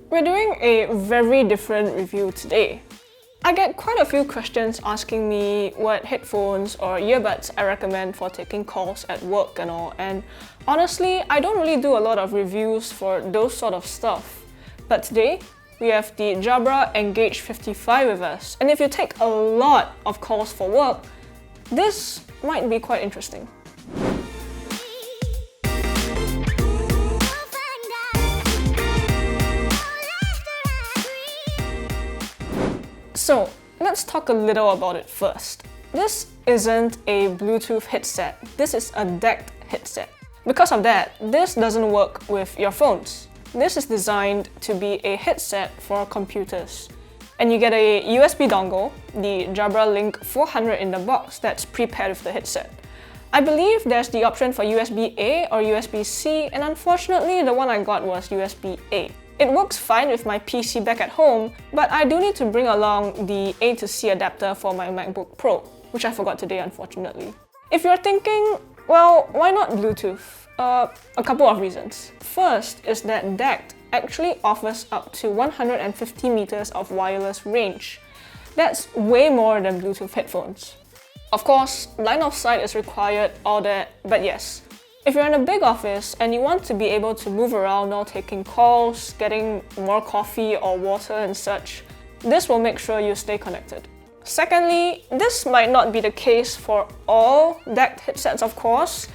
We're doing a very different review today. I get quite a few questions asking me what headphones or earbuds I recommend for taking calls at work and all, and honestly, I don't really do a lot of reviews for those sort of stuff. But today, we have the Jabra Engage 55 with us, and if you take a lot of calls for work, this might be quite interesting. So, let's talk a little about it first. This isn't a Bluetooth headset, this is a DAC headset. Because of that, this doesn't work with your phones. This is designed to be a headset for computers. And you get a USB dongle, the Jabra Link 400 in the box that's pre-paired with the headset. I believe there's the option for USB-A or USB-C, and unfortunately the one I got was USB-A. It works fine with my PC back at home, but I do need to bring along the A to C adapter for my MacBook Pro, which I forgot today unfortunately. If you're thinking, well, why not Bluetooth? A couple of reasons. First is that DAC actually offers up to 150 meters of wireless range. That's way more than Bluetooth headphones. Of course, line of sight is required, all that, but yes. If you're in a big office and you want to be able to move around while taking calls, getting more coffee or water and such, this will make sure you stay connected. Secondly, this might not be the case for all DAC headsets of course,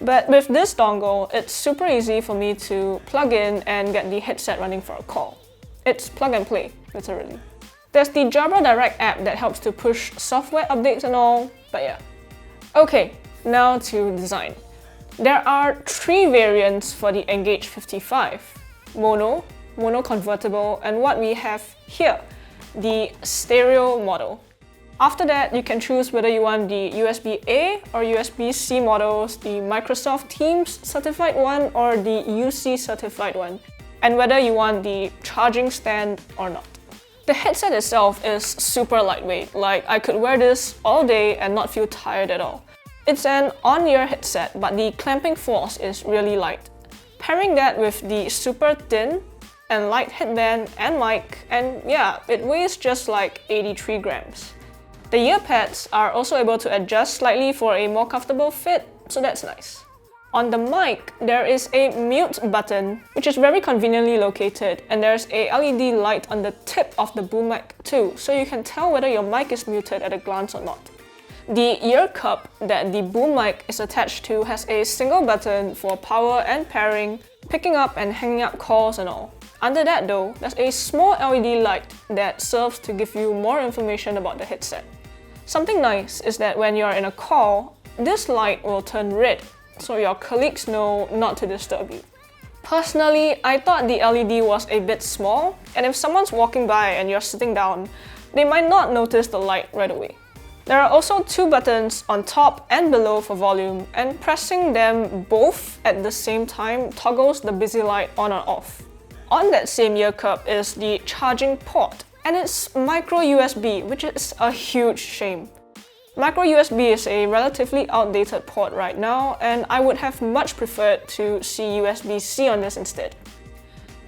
but with this dongle, it's super easy for me to plug in and get the headset running for a call. It's plug and play, literally. There's the Jabra Direct app that helps to push software updates and all, but yeah. Okay, now to design. There are 3 variants for the Engage 55, mono convertible, and what we have here, the stereo model. After that, you can choose whether you want the USB-A or USB-C models, the Microsoft Teams certified one or the UC certified one, and whether you want the charging stand or not. The headset itself is super lightweight, like I could wear this all day and not feel tired at all. It's an on-ear headset, but the clamping force is really light. Pairing that with the super thin and light headband and mic, and yeah, it weighs just like 83 grams. The ear pads are also able to adjust slightly for a more comfortable fit, so that's nice. On the mic, there is a mute button, which is very conveniently located, and there's a LED light on the tip of the boom mic too, so you can tell whether your mic is muted at a glance or not. The ear cup that the boom mic is attached to has a single button for power and pairing, picking up and hanging up calls and all. Under that though, there's a small LED light that serves to give you more information about the headset. Something nice is that when you're in a call, this light will turn red, so your colleagues know not to disturb you. Personally, I thought the LED was a bit small, and if someone's walking by and you're sitting down, they might not notice the light right away. There are also 2 buttons on top and below for volume, and pressing them both at the same time toggles the busy light on or off. On that same ear cup is the charging port, and it's micro USB, which is a huge shame. Micro USB is a relatively outdated port right now, and I would have much preferred to see USB-C on this instead.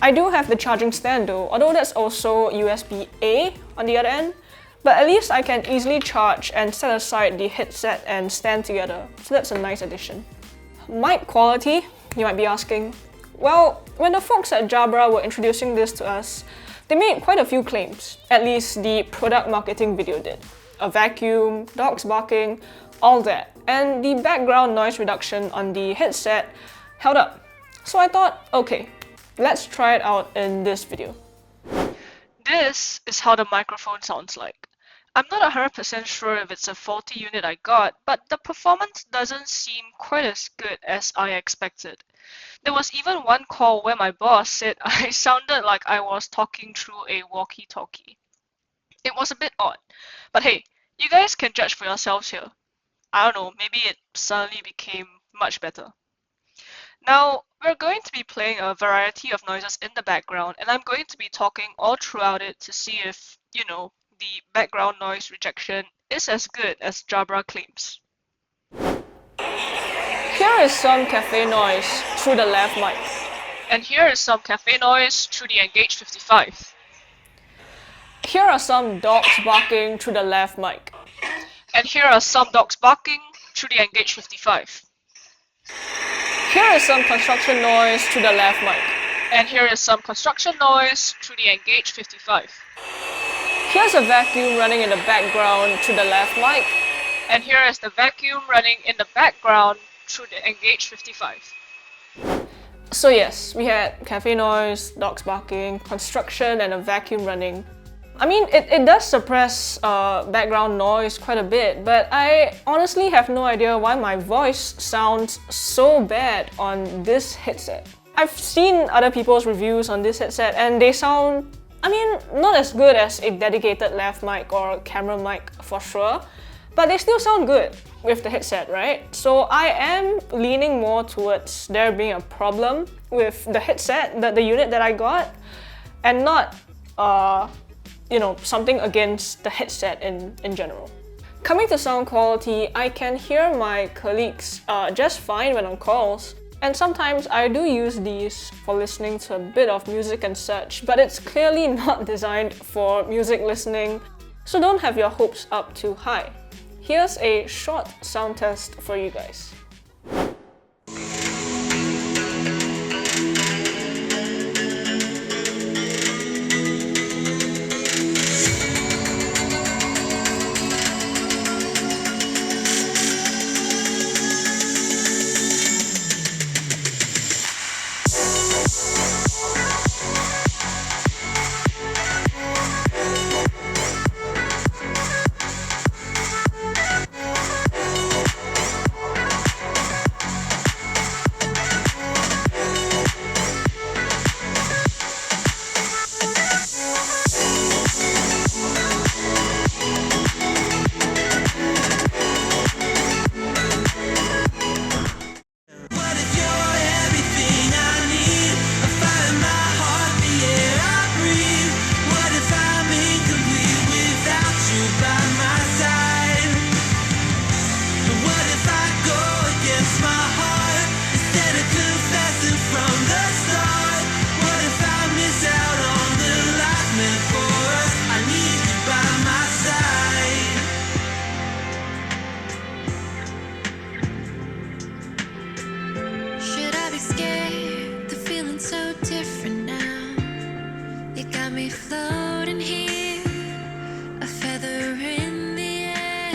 I do have the charging stand though, although that's also USB-A on the other end, but at least I can easily charge and set aside the headset and stand together, so that's a nice addition. Mic quality, you might be asking? Well, when the folks at Jabra were introducing this to us, they made quite a few claims, at least the product marketing video did. A vacuum, dogs barking, all that, and the background noise reduction on the headset held up. So I thought, okay, let's try it out in this video. This is how the microphone sounds like. I'm not 100% sure if it's a faulty unit I got, but the performance doesn't seem quite as good as I expected. There was even one call where my boss said I sounded like I was talking through a walkie-talkie. It was a bit odd, but hey, you guys can judge for yourselves here. I don't know, maybe it suddenly became much better. Now, we're going to be playing a variety of noises in the background, and I'm going to be talking all throughout it to see if, the background noise rejection is as good as Jabra claims. Here is some cafe noise through the left mic. And here is some cafe noise through the Engage 55. Here are some dogs barking through the left mic. And here are some dogs barking through the Engage 55. Here is some construction noise through the left mic. And here is some construction noise through the Engage 55. Here's a vacuum running in the background through the left mic. And here is the vacuum running in the background through the Engage 55. So yes, we had cafe noise, dogs barking, construction, and a vacuum running. I mean, it does suppress background noise quite a bit, but I honestly have no idea why my voice sounds so bad on this headset. I've seen other people's reviews on this headset and they sound, I mean, not as good as a dedicated lav mic or camera mic for sure, but they still sound good with the headset, right? So I am leaning more towards there being a problem with the headset, the unit that I got, and not, something against the headset in general. Coming to sound quality, I can hear my colleagues just fine when on calls, and sometimes I do use these for listening to a bit of music and such, but it's clearly not designed for music listening, so don't have your hopes up too high. Here's a short sound test for you guys. Floating here, a feather in the air.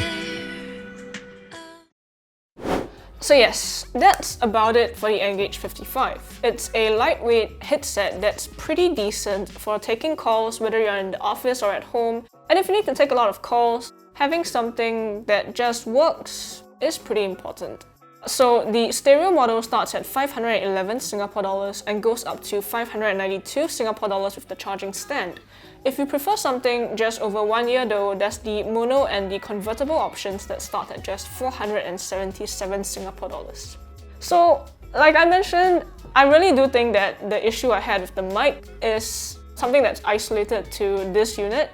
So yes, that's about it for the Engage 55. It's a lightweight headset that's pretty decent for taking calls whether you're in the office or at home, and if you need to take a lot of calls, having something that just works is pretty important. So the stereo model starts at 511 Singapore dollars and goes up to 592 Singapore dollars with the charging stand. If you prefer something just over 1 year though, there's the mono and the convertible options that start at just 477 Singapore dollars. So, like I mentioned, I really do think that the issue I had with the mic is something that's isolated to this unit.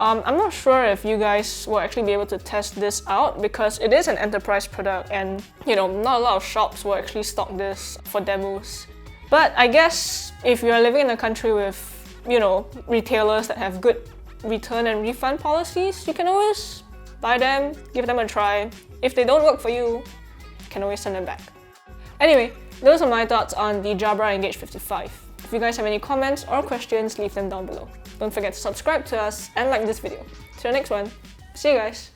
I'm not sure if you guys will actually be able to test this out because it is an enterprise product and, not a lot of shops will actually stock this for demos. But I guess if you're living in a country with, retailers that have good return and refund policies, you can always buy them, give them a try. If they don't work for you, you can always send them back. Anyway, those are my thoughts on the Jabra Engage 55. If you guys have any comments or questions, leave them down below. Don't forget to subscribe to us and like this video. Till the next one, see you guys!